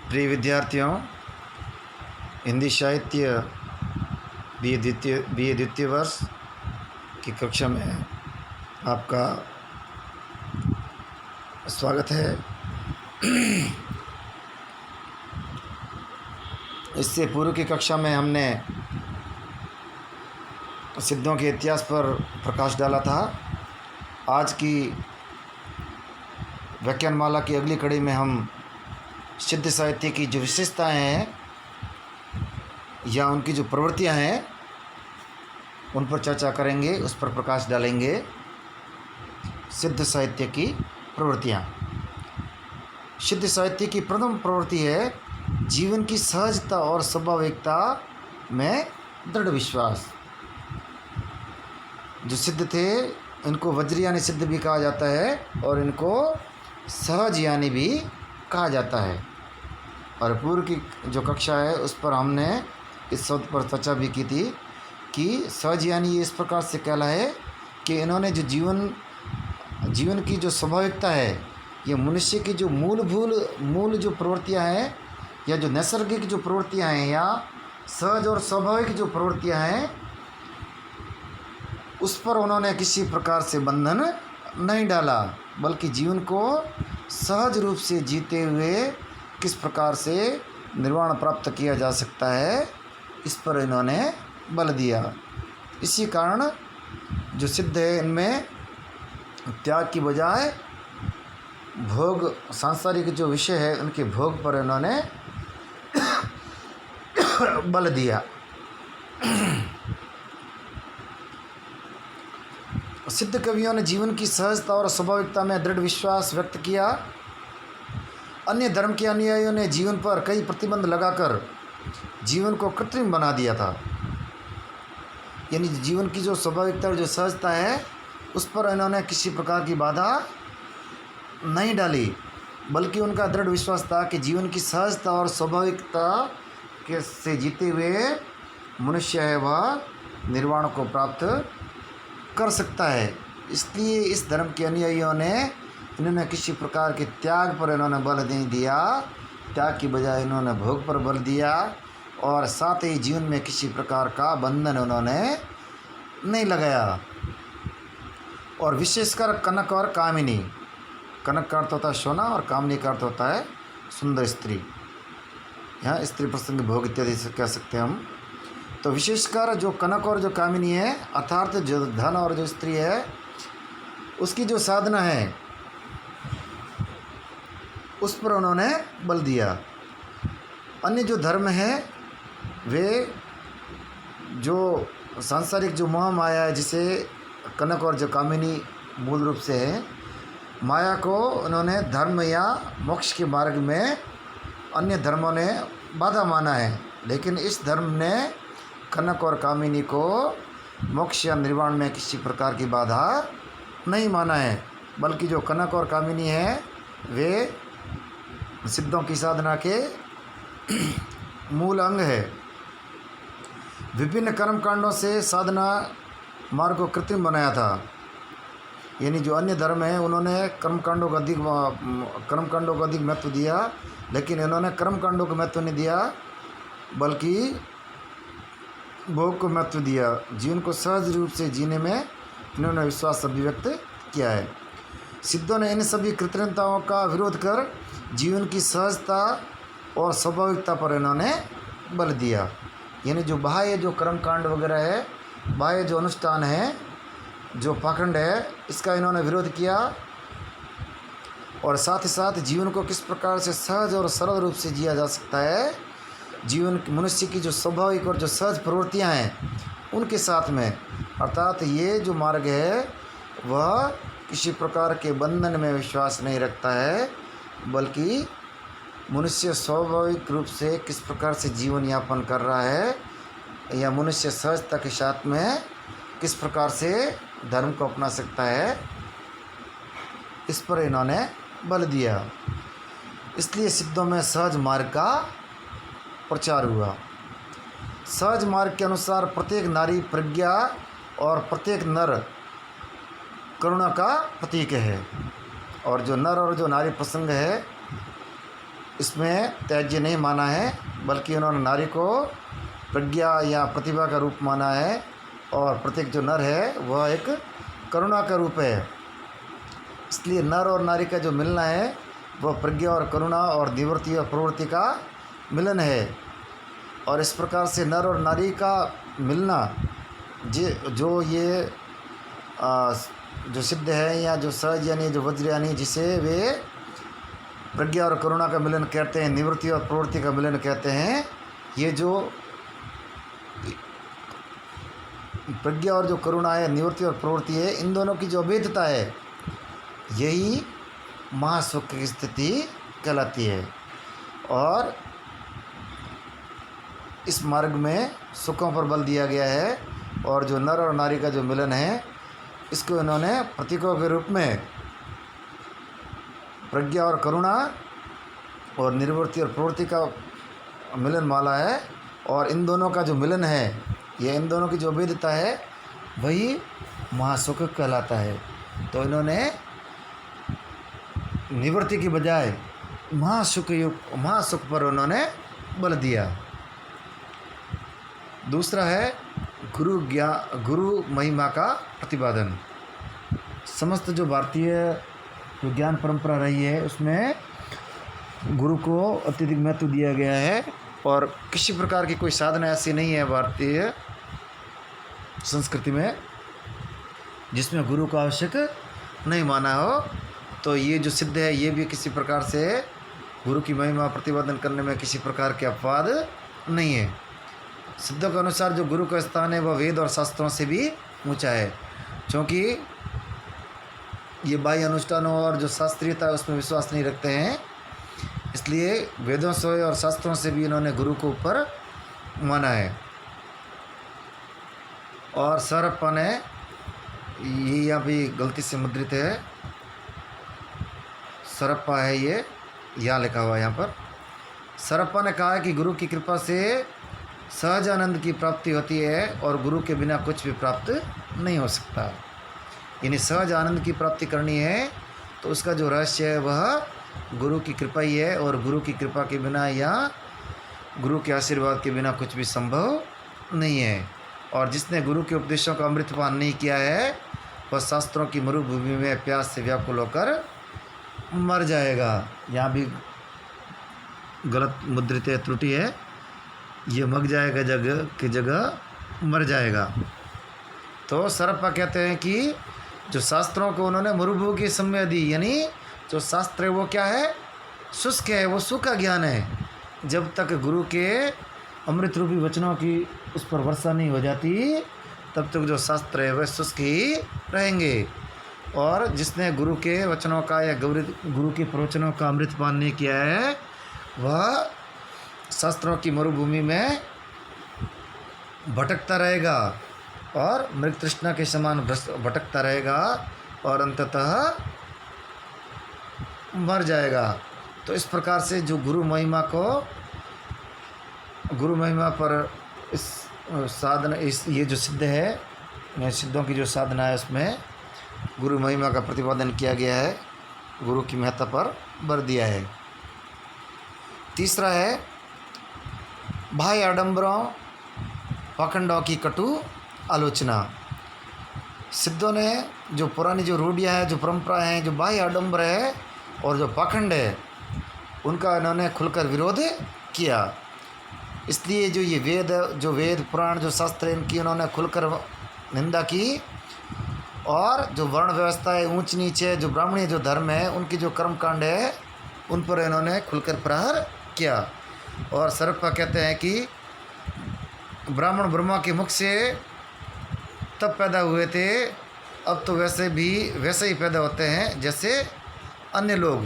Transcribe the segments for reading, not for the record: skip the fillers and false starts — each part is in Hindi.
प्रिय विद्यार्थियों, हिंदी साहित्य बी ए द्वितीय वर्ष की कक्षा में आपका स्वागत है। इससे पूर्व की कक्षा में हमने सिद्धों के इतिहास पर प्रकाश डाला था। आज की व्याख्यानमाला की अगली कड़ी में हम सिद्ध साहित्य की जो विशेषताएं हैं या उनकी जो प्रवृत्तियां हैं उन पर चर्चा करेंगे, उस पर प्रकाश डालेंगे। सिद्ध साहित्य की प्रवृत्तियां। सिद्ध साहित्य की प्रथम प्रवृत्ति है जीवन की सहजता और स्वाभाविकता में दृढ़ विश्वास। जो सिद्ध थे इनको वज्रयानी सिद्ध भी कहा जाता है और इनको सहज यानी भी कहा जाता है। और पूर्व की जो कक्षा है उस पर हमने इस शब्द पर चर्चा भी की थी कि सहज यानी ये इस प्रकार से कहला है कि इन्होंने जो जीवन की जो स्वाभाविकता है, ये मनुष्य की जो मूल जो प्रवृत्तियां हैं या जो नैसर्गिक जो प्रवृत्तियां हैं या सहज और स्वाभाविक जो प्रवृत्तियां हैं, उस पर उन्होंने किसी प्रकार से बंधन नहीं डाला, बल्कि जीवन को सहज रूप से जीते हुए किस प्रकार से निर्वाण प्राप्त किया जा सकता है, इस पर इन्होंने बल दिया। इसी कारण जो सिद्ध है इनमें त्याग की बजाय भोग, सांसारिक जो विषय है उनके भोग पर इन्होंने बल दिया। सिद्ध कवियों ने जीवन की सहजता और स्वाभाविकता में दृढ़ विश्वास व्यक्त किया। अन्य धर्म के अनुयायियों ने जीवन पर कई प्रतिबंध लगाकर जीवन को कृत्रिम बना दिया था। यानी जीवन की जो स्वाभाविकता और जो सहजता है उस पर इन्होंने किसी प्रकार की बाधा नहीं डाली, बल्कि उनका दृढ़ विश्वास था कि जीवन की सहजता और स्वाभाविकता के से जीते हुए मनुष्य है वह निर्वाण को प्राप्त कर सकता है। इसलिए इस धर्म के अनुयायियों ने इन्होंने किसी प्रकार के त्याग पर इन्होंने बल नहीं दिया, त्याग की बजाय इन्होंने भोग पर बल दिया और साथ ही जीवन में किसी प्रकार का बंधन उन्होंने नहीं लगाया। और विशेषकर कनक और कामिनी, कनक का अर्थ होता है सोना और कामिनी का अर्थ होता है सुंदर स्त्री, यहाँ स्त्री प्रसंग भोग इत्यादि से कह सकते हैं हम। तो विशेषकर जो कनक और जो कामिनी है अर्थात जो धन और जो स्त्री है उसकी जो साधना है उस पर उन्होंने बल दिया। अन्य जो धर्म है वे जो सांसारिक जो मोह माया है, जिसे कनक और जो कामिनी मूल रूप से है, माया को उन्होंने धर्म या मोक्ष के मार्ग में अन्य धर्मों ने बाधा माना है, लेकिन इस धर्म ने कनक और कामिनी को मोक्ष या निर्वाण में किसी प्रकार की बाधा नहीं माना है, बल्कि जो कनक और कामिनी है वे सिद्धों की साधना के मूल अंग है। विभिन्न कर्मकांडों से साधना मार्ग को कृत्रिम बनाया था। यानी जो अन्य धर्म है उन्होंने कर्मकांडों को अधिक महत्व दिया, लेकिन इन्होंने कर्मकांडों को महत्व नहीं दिया, बल्कि भोग को महत्व दिया। जीवन को सहज रूप से जीने में इन्होंने विश्वास अभिव्यक्त किया है। सिद्धों ने इन सभी कृत्रिमताओं का विरोध कर जीवन की सहजता और स्वाभाविकता पर इन्होंने बल दिया। यानी जो बाह्य जो कर्मकांड वगैरह है, बाह्य जो अनुष्ठान है, जो पाखंड है, इसका इन्होंने विरोध किया और साथ ही साथ जीवन को किस प्रकार से सहज और सरल रूप से जिया जा सकता है, जीवन मनुष्य की जो स्वाभाविक और जो सहज प्रवृत्तियां हैं उनके साथ में, अर्थात ये जो मार्ग है वह किसी प्रकार के बंधन में विश्वास नहीं रखता है, बल्कि मनुष्य स्वाभाविक रूप से किस प्रकार से जीवन यापन कर रहा है या मनुष्य सहजता के साथ में किस प्रकार से धर्म को अपना सकता है, इस पर इन्होंने बल दिया। इसलिए सिद्धों में सहज मार्ग का प्रचार हुआ। सहज मार्ग के अनुसार प्रत्येक नारी प्रज्ञा और प्रत्येक नर करुणा का प्रतीक है। और जो नर और जो नारी प्रसंग है इसमें त्याज्य नहीं माना है, बल्कि उन्होंने नारी को प्रज्ञा या प्रतिभा का रूप माना है, और प्रत्येक जो नर है वह एक करुणा का रूप है। इसलिए नर और नारी का जो मिलना है वह प्रज्ञा और करुणा और निवृत्ति और प्रवृत्ति का मिलन है। और इस प्रकार से नर और नारी का मिलना जो ये जो सिद्ध है या जो सहज यानी जो वज्र यानी जिसे वे प्रज्ञा और करुणा का मिलन कहते हैं, निवृत्ति और प्रवृत्ति का मिलन कहते हैं, ये जो प्रज्ञा और जो करुणा है, निवृत्ति और प्रवृत्ति है, इन दोनों की जो अभेदता है यही महासुख की स्थिति कहलाती है। और इस मार्ग में सुखों पर बल दिया गया है, और जो नर और नारी का जो मिलन है इसको इन्होंने प्रतीकों के रूप में प्रज्ञा और करुणा और निवृत्ति और प्रवृत्ति का मिलन माला है। और इन दोनों का जो मिलन है, ये इन दोनों की जो भेदता है वही महासुख कहलाता है। तो इन्होंने निवृत्ति की बजाय महासुख पर उन्होंने बल दिया। दूसरा है गुरु महिमा का प्रतिपादन। समस्त जो भारतीय जो ज्ञान परंपरा रही है उसमें गुरु को अत्यधिक महत्व दिया गया है, और किसी प्रकार की कोई साधना ऐसी नहीं है भारतीय संस्कृति में जिसमें गुरु को आवश्यक नहीं माना हो। तो ये जो सिद्ध है ये भी किसी प्रकार से गुरु की महिमा प्रतिपादन करने में किसी प्रकार के अपवाद नहीं है। सिद्धों के अनुसार जो गुरु का स्थान है वह वेद और शास्त्रों से भी ऊंचा है, क्योंकि ये बाह्य अनुष्ठानों और जो शास्त्रीयता है उसमें विश्वास नहीं रखते हैं, इसलिए वेदों से और शास्त्रों से भी इन्होंने गुरु को ऊपर माना है। और सरप्पा ने ये यहाँ भी गलती से मुद्रित है, सरप्पा है ये यहाँ लिखा हुआ है। यहाँ पर सरप्पा ने कहा है कि गुरु की कृपा से सहज आनंद की प्राप्ति होती है और गुरु के बिना कुछ भी प्राप्त नहीं हो सकता। यानी सहज आनंद की प्राप्ति करनी है तो उसका जो रहस्य है वह गुरु की कृपा ही है, और गुरु की कृपा के बिना या गुरु के आशीर्वाद के बिना कुछ भी संभव नहीं है। और जिसने गुरु के उपदेशों का अमृतपान नहीं किया है वह शास्त्रों की मरुभूमि में प्यास से व्याकुल होकर मर जाएगा। यहाँ भी गलत मुद्रित है, त्रुटि है, ये मग जाएगा जगह की जगह मर जाएगा। तो सरप्पा कहते हैं कि जो शास्त्रों को उन्होंने मरुभू की सम्य दी, यानी जो शास्त्र है वो क्या है, शुष्क है, वो सूखा ज्ञान है। जब तक गुरु के अमृत रूपी वचनों की उस पर वर्षा नहीं हो जाती तब तक जो शास्त्र है वह शुष्क ही रहेंगे। और जिसने गुरु के वचनों का या गुरु के प्रवचनों का अमृतपान नहीं किया है वह शास्त्रों की मरुभूमि में भटकता रहेगा और मृग तृष्णा के समान भटकता रहेगा और अंततः मर जाएगा। तो इस प्रकार से जो गुरु महिमा पर इस साधना ये जो सिद्ध है, सिद्धों की जो साधना है उसमें गुरु महिमा का प्रतिपादन किया गया है, गुरु की महत्ता पर बल दिया है। तीसरा है बाह्य आडंबरों पाखंडों की कटु आलोचना। सिद्धों ने जो पुरानी जो रूढ़ियाँ हैं, जो परंपरा हैं, जो बाह्य आडंबर है और जो पाखंड है उनका इन्होंने खुलकर विरोध किया। इसलिए जो वेद पुराण जो शास्त्र इनकी उन्होंने खुलकर निंदा की, और जो वर्ण व्यवस्था है, ऊंच नीचे, जो ब्राह्मणीय जो धर्म है, उनकी जो कर्मकांड है उन पर इन्होंने खुलकर प्रहार किया। और सरप्पा कहते हैं कि ब्राह्मण ब्रह्मा के मुख से तब पैदा हुए थे, अब तो वैसे ही पैदा होते हैं जैसे अन्य लोग,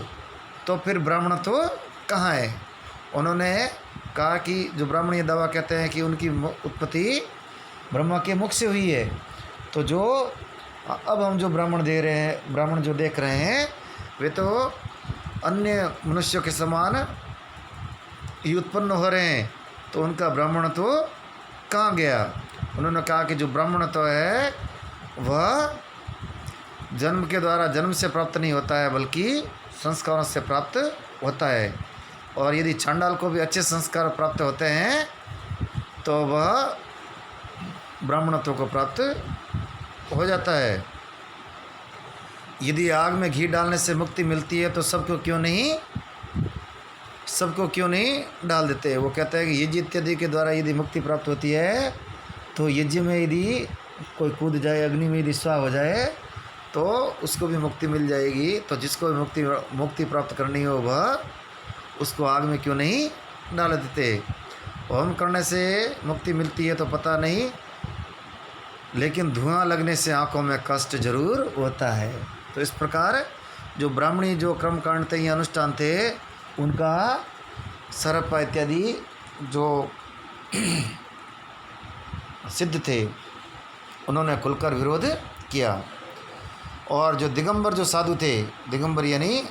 तो फिर ब्राह्मण तो कहाँ है। उन्होंने कहा कि जो ब्राह्मणीय दावा कहते हैं कि उनकी उत्पत्ति ब्रह्मा के मुख से हुई है, तो जो अब हम जो ब्राह्मण जो देख रहे हैं वे तो अन्य मनुष्यों के समान ही उत्पन्न हो रहे हैं, तो उनका ब्राह्मण तो कहाँ गया। उन्होंने कहा कि जो ब्राह्मण तो है वह जन्म के द्वारा जन्म से प्राप्त नहीं होता है, बल्कि संस्कारों से प्राप्त होता है। और यदि चांडाल को भी अच्छे संस्कार प्राप्त होते हैं तो वह ब्राह्मणत्व को प्राप्त हो जाता है। यदि आग में घी डालने से मुक्ति मिलती है तो सबको क्यों नहीं डाल देते। वो कहता है कि यज्ञ इत्यादि के द्वारा यदि मुक्ति प्राप्त होती है तो यज्ञ में यदि कोई कूद जाए, अग्नि में यदि स्वाह हो जाए तो उसको भी मुक्ति मिल जाएगी। तो जिसको भी मुक्ति प्राप्त करनी हो वह उसको आग में क्यों नहीं डाल देते। होम करने से मुक्ति मिलती है तो पता नहीं, लेकिन धुआं लगने से आंखों में कष्ट जरूर होता है। तो इस प्रकार जो ब्राह्मणी जो कर्मकांड थे या अनुष्ठान थे उनका सरप्पा इत्यादि जो सिद्ध थे उन्होंने खुलकर विरोध किया। और जो दिगंबर जो साधु थे, दिगंबर यानी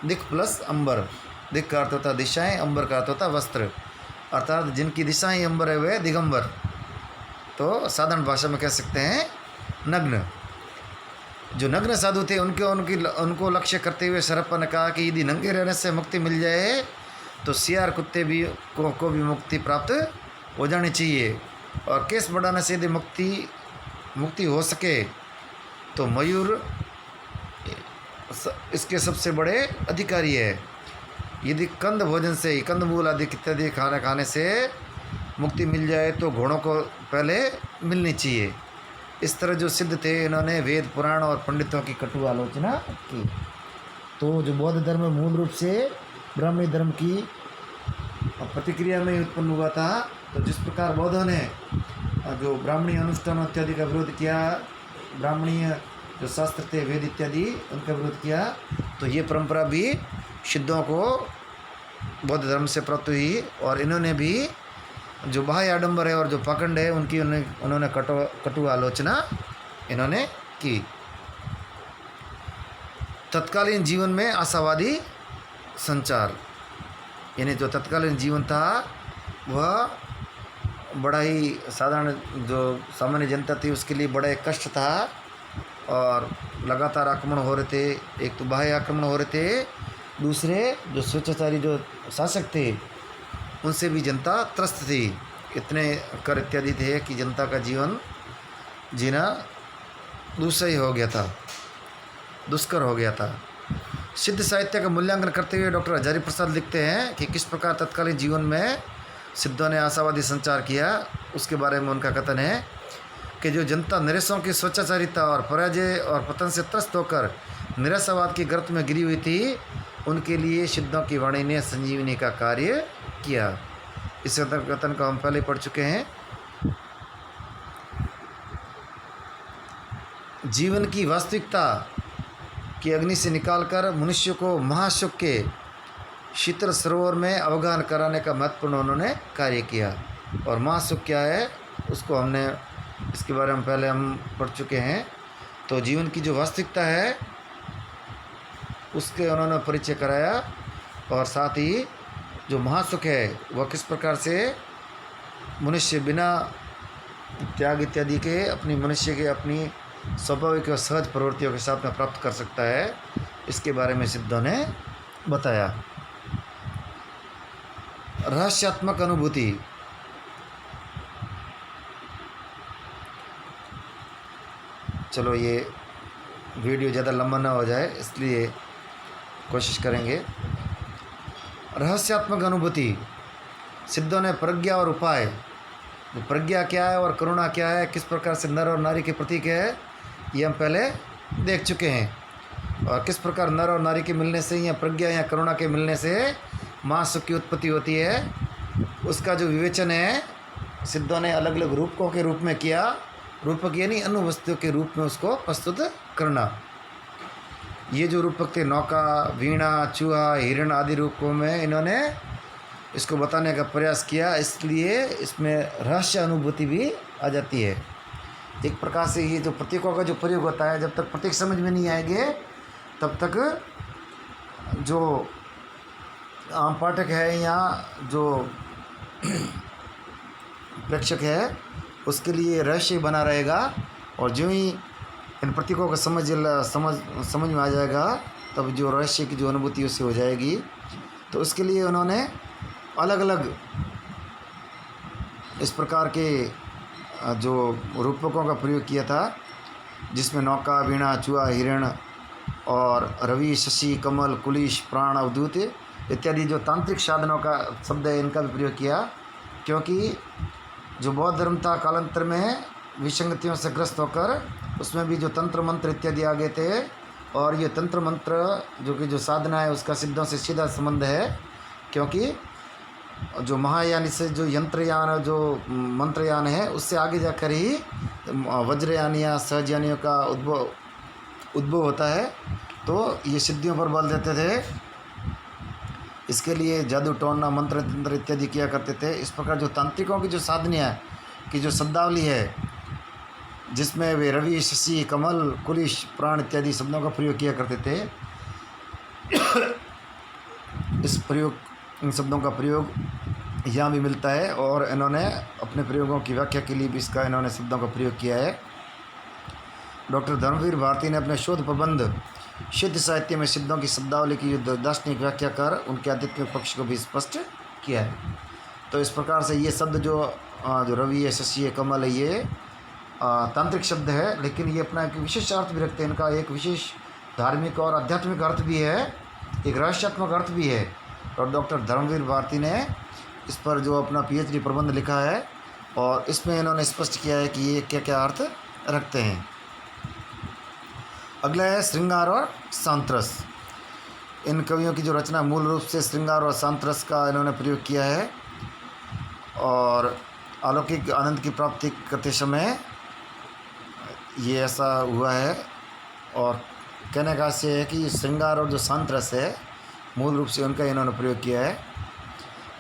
दिक प्लस अंबर, दिक का अर्थ होता दिशाएं, अंबर का अर्थ होता वस्त्र, अर्थात जिनकी दिशाएं अंबर है वे दिगंबर। तो साधारण भाषा में कह सकते हैं नग्न। जो नग्न साधु थे उनको लक्ष्य करते हुए सरप्पा ने कहा कि यदि नंगे रहने से मुक्ति मिल जाए तो सियार कुत्ते भी को भी मुक्ति प्राप्त हो जानी चाहिए। और केस बढ़ाने से यदि मुक्ति हो सके तो मयूर इसके सबसे बड़े अधिकारी है। यदि कंद भोजन से, कंदमूल आदि इत्यादि खाना खाने से मुक्ति मिल जाए तो घोड़ों को पहले मिलनी चाहिए। इस तरह जो सिद्ध थे इन्होंने वेद पुराण और पंडितों की कटु आलोचना की। तो जो बौद्ध धर्म मूल रूप से ब्राह्मणी धर्म की प्रतिक्रिया में उत्पन्न हुआ था। तो जिस प्रकार बौद्धों ने जो ब्राह्मणी अनुष्ठान इत्यादि का विरोध किया, ब्राह्मणीय जो शास्त्र थे वेद इत्यादि उनका विरोध किया, तो ये परंपरा भी सिद्धों को बौद्ध धर्म से प्राप्त हुई। और इन्होंने भी जो बाह्य आडंबर है और जो पाखंड है उनकी उन्होंने कटु आलोचना इन्होंने की। तत्कालीन जीवन में आशावादी संचार, यानी जो तत्कालीन जीवन था वह बड़ा ही साधारण जो सामान्य जनता थी उसके लिए बड़ा एक कष्ट था और लगातार आक्रमण हो रहे थे। एक तो बाह्य आक्रमण हो रहे थे, दूसरे जो स्वेच्छाचारी जो शासक थे उनसे भी जनता त्रस्त थी। इतने कर इत्यादि थे कि जनता का जीवन जीना दुस्सह हो गया था, दुष्कर हो गया था। सिद्ध साहित्य का मूल्यांकन करते हुए डॉक्टर हजारी प्रसाद लिखते हैं कि किस प्रकार तत्कालीन जीवन में सिद्धों ने आशावादी संचार किया। उसके बारे में उनका कथन है कि जो जनता नरेशों की स्वेच्छाचारिता और पराजय और पतन से त्रस्त होकर निराशावाद की गर्त में गिरी हुई थी, उनके लिए सिद्धों की वाणी ने संजीवनी का कार्य किया। इस कथन को हम पहले पढ़ चुके हैं। जीवन की वास्तविकता की अग्नि से निकालकर मनुष्य को महासुख के शीतल सरोवर में अवगाहन कराने का महत्वपूर्ण उन्होंने कार्य किया। और महासुख क्या है उसको हमने इसके बारे में पहले हम पढ़ चुके हैं। तो जीवन की जो वास्तविकता है उसके उन्होंने परिचय कराया और साथ ही जो महासुख है वह किस प्रकार से मनुष्य बिना त्याग इत्यादि के अपनी मनुष्य के अपनी स्वाभाविक और सहज प्रवृत्तियों के साथ में प्राप्त कर सकता है, इसके बारे में सिद्धों ने बताया। रहस्यात्मक अनुभूति। चलो ये वीडियो ज़्यादा लंबा ना हो जाए इसलिए कोशिश करेंगे। रहस्यात्मक अनुभूति। सिद्धों ने प्रज्ञा और उपाय, प्रज्ञा क्या है और करुणा क्या है, किस प्रकार से नर और नारी के प्रतीक है, ये हम पहले देख चुके हैं। और किस प्रकार नर और नारी के मिलने से या प्रज्ञा या करुणा के मिलने से महासुख की उत्पत्ति होती है, उसका जो विवेचन है सिद्धों ने अलग अलग रूपकों के रूप में किया। रूपक यानी अन्य वस्तुओं के रूप में उसको प्रस्तुत करना। ये जो रूपक थे नौका, वीणा, चूहा, हिरण आदि रूपों में इन्होंने इसको बताने का प्रयास किया, इसलिए इसमें रहस्य अनुभूति भी आ जाती है। एक प्रकार से ये जो प्रतीकों का जो प्रयोग होता है, जब तक प्रतीक समझ में नहीं आएंगे तब तक जो आम पाठक है या जो प्रेक्षक है उसके लिए रहस्य बना रहेगा। और जो ही इन प्रतीकों का समझ में आ जाएगा तब जो रहस्य की जो अनुभूति उससे हो जाएगी। तो उसके लिए उन्होंने अलग अलग इस प्रकार के जो रूपकों का प्रयोग किया था, जिसमें नौका, वीणा, चूहा, हिरण और रवि, शशि, कमल, कुलिश, प्राण, अवधूत इत्यादि जो तांत्रिक साधनों का शब्द है, इनका भी प्रयोग किया। क्योंकि जो बौद्ध धर्म था कालांतर में विसंगतियों से ग्रस्त होकर उसमें भी जो तंत्र मंत्र इत्यादि आ गए थे, और ये तंत्र मंत्र जो कि जो साधना है उसका सिद्धों से सीधा संबंध है। क्योंकि जो महायान से जो यंत्रयान जो मंत्रयान है उससे आगे जाकर ही वज्रयान या सहजयानियों का उद्भव होता है। तो ये सिद्धियों पर बल देते थे, इसके लिए जादू टोना मंत्र तंत्र इत्यादि किया करते थे। इस प्रकार जो तांत्रिकों की जो साधनियाँ की जो शब्दावली है, जिसमें वे रवि, शशि, कमल, कुलिश, प्राण इत्यादि शब्दों का प्रयोग किया करते थे, इन शब्दों का प्रयोग यहाँ भी मिलता है। और इन्होंने अपने प्रयोगों की व्याख्या के लिए भी इसका इन्होंने शब्दों का प्रयोग किया है। डॉक्टर धर्मवीर भारती ने अपने शोध प्रबंध सिद्ध साहित्य में सिद्धों की शब्दावली की दार्शनिक व्याख्या कर उनके आध्यात्मिक पक्ष को भी स्पष्ट किया है। तो इस प्रकार से ये शब्द जो रवि है, शशि है, कमल है, ये तांत्रिक शब्द है, लेकिन ये अपना एक विशेष अर्थ भी रखते हैं। इनका एक विशेष धार्मिक और आध्यात्मिक अर्थ भी है, एक रहस्यात्मक अर्थ भी है। और डॉक्टर धर्मवीर भारती ने इस पर जो अपना PhD प्रबंध लिखा है, और इसमें इन्होंने स्पष्ट किया है कि ये क्या क्या अर्थ रखते हैं। अगला है श्रृंगार और सांतरस। इन कवियों की जो रचना मूल रूप से श्रृंगार और सांतरस का इन्होंने प्रयोग किया है, और अलौकिक आनंद की प्राप्ति करते समय ये ऐसा हुआ है। और कहने का आशय है कि श्रृंगार और जो सांतरस है मूल रूप से उनका इन्होंने प्रयोग किया है।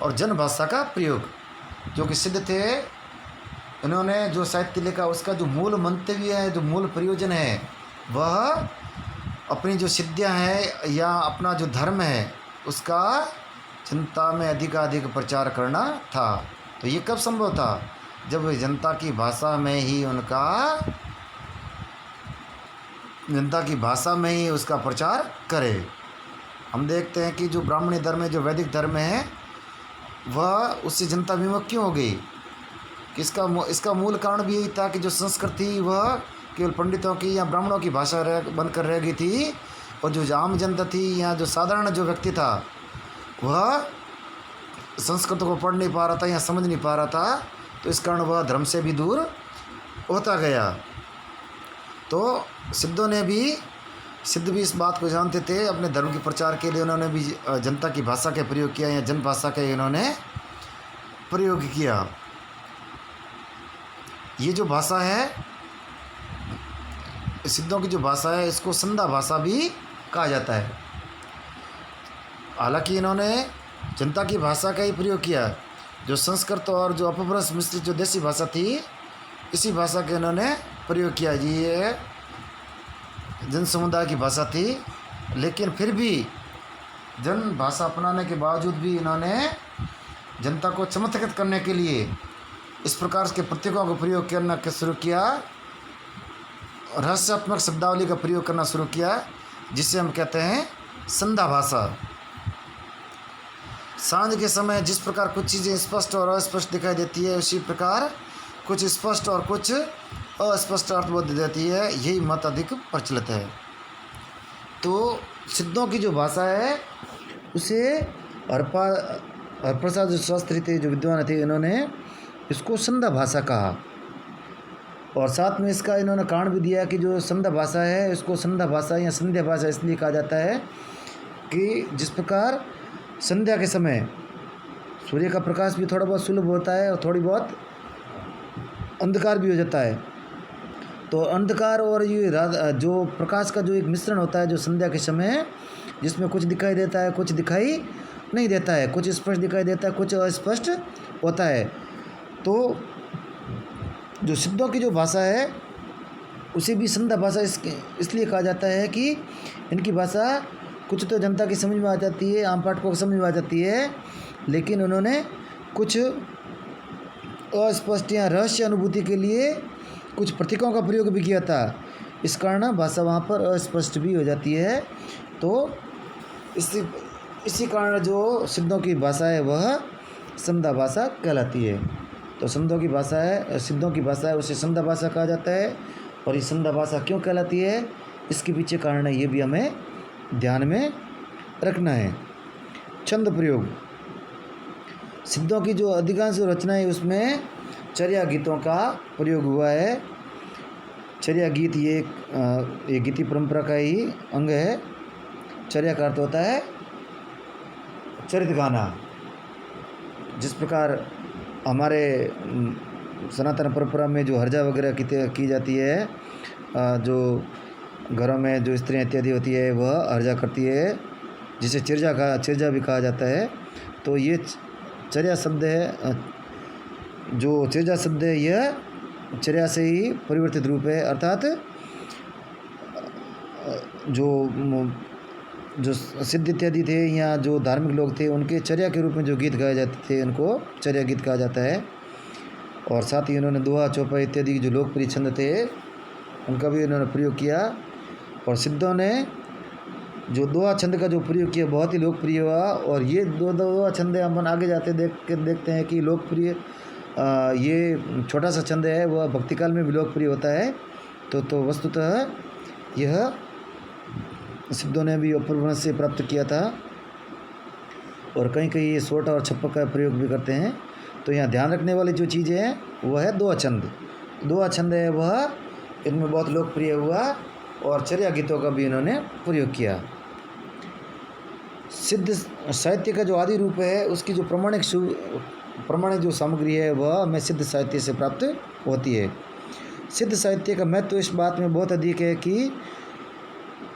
और जन भाषा का प्रयोग जो कि सिद्ध थे, इन्होंने जो साहित्य लिखा उसका जो मूल मंतव्य है, जो मूल प्रयोजन है, वह अपनी जो सिद्धियां हैं या अपना जो धर्म है उसका जनता में अधिकाधिक प्रचार करना था। तो ये कब संभव था? जब जनता की भाषा में ही उसका प्रचार करे। हम देखते हैं कि जो ब्राह्मणी धर्म है, जो वैदिक धर्म है, वह उससे जनता विमुख क्यों हो गई? कि इसका मूल कारण भी यही था कि जो संस्कृति वह केवल पंडितों की या ब्राह्मणों की भाषा बनकर रह गई थी, और जो आम जनता थी या जो साधारण जो व्यक्ति था वह संस्कृत को पढ़ नहीं पा रहा था या समझ नहीं पा रहा था। तो इस कारण वह धर्म से भी दूर होता गया। तो सिद्ध भी इस बात को जानते थे। अपने धर्म के प्रचार के लिए उन्होंने भी जनता की भाषा का प्रयोग किया या जन भाषा का इन्होंने प्रयोग किया। ये जो भाषा है, सिद्धों की जो भाषा है, इसको संधा भाषा भी कहा जाता है। हालांकि इन्होंने जनता की भाषा का ही प्रयोग किया। जो संस्कृत और जो अपभ्रंश मिश्रित जो देसी भाषा थी, इसी भाषा का इन्होंने प्रयोग किया जी। ये जन समुदाय की भाषा थी, लेकिन फिर भी जन भाषा अपनाने के बावजूद भी इन्होंने जनता को चमत्कृत करने के लिए इस प्रकार के प्रतीकों का प्रयोग करना शुरू किया, रहस्यात्मक शब्दावली का प्रयोग करना शुरू किया, जिसे हम कहते हैं संधा भाषा। सांझ के समय जिस प्रकार कुछ चीज़ें स्पष्ट और अस्पष्ट दिखाई देती है, उसी प्रकार कुछ स्पष्ट और कुछ अस्पष्ट अर्थबोध देती है। यही मत अधिक प्रचलित है। तो सिद्धों की जो भाषा है उसे हरप्रसाद जो शास्त्री थे, जो विद्वान थे, इन्होंने इसको संधा भाषा कहा। और साथ में इसका इन्होंने कारण भी दिया कि जो संधा भाषा है इसको संधा भाषा या संध्या भाषा इसलिए कहा जाता है कि जिस प्रकार संध्या के समय सूर्य का प्रकाश भी थोड़ा बहुत सुलभ होता है और थोड़ी बहुत अंधकार भी हो जाता है। तो अंधकार और ये जो प्रकाश का जो एक मिश्रण होता है जो संध्या के समय, जिसमें कुछ दिखाई देता है, कुछ दिखाई नहीं देता है, कुछ स्पष्ट दिखाई देता है, कुछ अस्पष्ट होता है। तो जो सिद्धों की जो भाषा है उसे भी संध्या भाषा इसलिए कहा जाता है कि इनकी भाषा कुछ तो जनता की समझ में आ जाती है, आम पाठकों को समझ में आ जाती है, लेकिन उन्होंने कुछ अस्पष्ट या रहस्य अनुभूति के लिए कुछ प्रतीकों का प्रयोग भी किया था। इस कारण भाषा वहाँ पर अस्पष्ट भी हो जाती है। तो इसी कारण जो सिद्धों की भाषा है वह संध्या भाषा कहलाती है। तो सिद्धों की भाषा है उसे संध्या भाषा कहा जाता है। और ये संध्या भाषा क्यों कहलाती है, इसके पीछे कारण है, ये भी हमें ध्यान में रखना है। छंद प्रयोग, सिद्धों की जो अधिकांश रचनाएं है उसमें चर्या गीतों का प्रयोग हुआ है। चर्या गीत ये गीति परंपरा का ही अंग है। चर्या का अर्थ होता है चरित गाना। जिस प्रकार हमारे सनातन परंपरा में जो हरजा वगैरह की जाती है, जो घरों में जो स्त्रियाँ इत्यादि होती है वह हरजा करती है, जिसे चिरजा भी कहा जाता है। तो ये चर्या शब्द है, जो चिरजा शब्द है यह चर्या से ही परिवर्तित रूप है। अर्थात जो सिद्ध इत्यादि थे या जो धार्मिक लोग थे उनके चर्या के रूप में जो गीत गाए जाते थे उनको चर्या गीत कहा जाता है। और साथ ही उन्होंने दोहा चौपाई इत्यादि जो लोकप्रिय छंद थे उनका भी उन्होंने प्रयोग किया। और सिद्धों ने जो दोहा छंद का जो प्रयोग किया बहुत ही लोकप्रिय हुआ। और ये दोहा छंद अपन आगे जाते देखते हैं कि लोकप्रिय ये छोटा सा छंद है वह भक्तिकाल में भी लोकप्रिय होता है। तो वस्तुतः यह सिद्धों ने भी अपभ्रंश से प्राप्त किया था। और कहीं कहीं ये सोटा और छप्पक का प्रयोग भी करते हैं। तो यहाँ ध्यान रखने वाली जो चीज़ें हैं वह है दोहा छंद। दोहा छंद है वह इनमें बहुत लोकप्रिय हुआ। और चर्या गीतों का भी इन्होंने प्रयोग किया। सिद्ध साहित्य का जो आदि रूप है उसकी जो प्रमाणिक जो सामग्री है वह हमें सिद्ध साहित्य से प्राप्त होती है। सिद्ध साहित्य का महत्व इस बात में बहुत अधिक है कि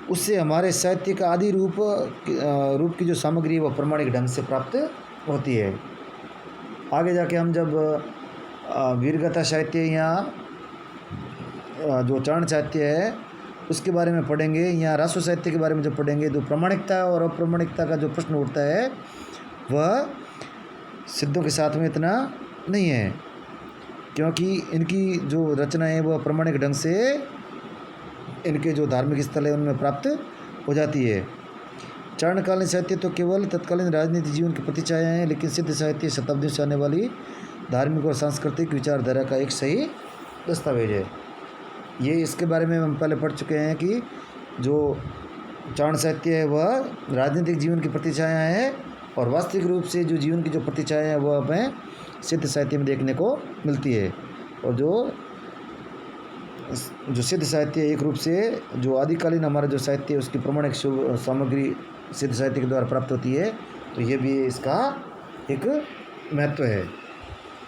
उससे हमारे साहित्य का आदि रूप की जो सामग्री है वह प्रमाणिक ढंग से प्राप्त होती है। आगे जाके हम जब वीरगाथा साहित्य या जो चरण साहित्य है उसके बारे में पढ़ेंगे या रासो साहित्य के बारे में जब पढ़ेंगे, जो प्रमाणिकता और अप्रमाणिकता का जो प्रश्न उठता है वह सिद्धों के साथ में इतना नहीं है, क्योंकि इनकी जो रचना है वह प्रमाणिक ढंग से इनके जो धार्मिक स्थल है उनमें प्राप्त हो जाती है। चारणकालीन साहित्य तो केवल तत्कालीन राजनीतिक जीवन की प्रतिछाया है, लेकिन सिद्ध साहित्य शताब्दियों से आने वाली धार्मिक और सांस्कृतिक विचारधारा का एक सही दस्तावेज है। ये इसके बारे में हम पहले पढ़ चुके हैं कि जो चारण साहित्य है वह राजनीतिक जीवन की प्रतिछाया है और वास्तविक रूप से जो जीवन की जो प्रतिछाया है वह हमें सिद्ध साहित्य में देखने को मिलती है। और जो सिद्ध साहित्य एक रूप से जो आदिकालीन हमारा जो साहित्य है उसकी प्रमाणिक सामग्री सिद्ध साहित्य के द्वारा प्राप्त होती है। तो ये भी इसका एक महत्व है।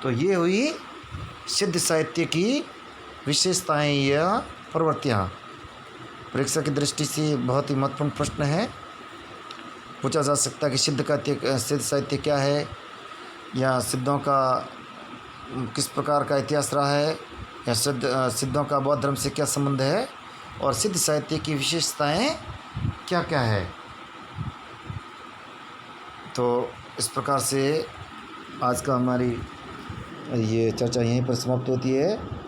तो ये हुई सिद्ध साहित्य की विशेषताएं या प्रवृत्तियाँ। परीक्षा की दृष्टि से बहुत ही महत्वपूर्ण प्रश्न है। पूछा जा सकता है कि सिद्ध साहित्य क्या है, या सिद्धों का किस प्रकार का इतिहास रहा है, या सिद्धों का बौद्ध धर्म से क्या संबंध है, और सिद्ध साहित्य की विशेषताएं क्या क्या है। तो इस प्रकार से आज का हमारी ये चर्चा यहीं पर समाप्त होती है।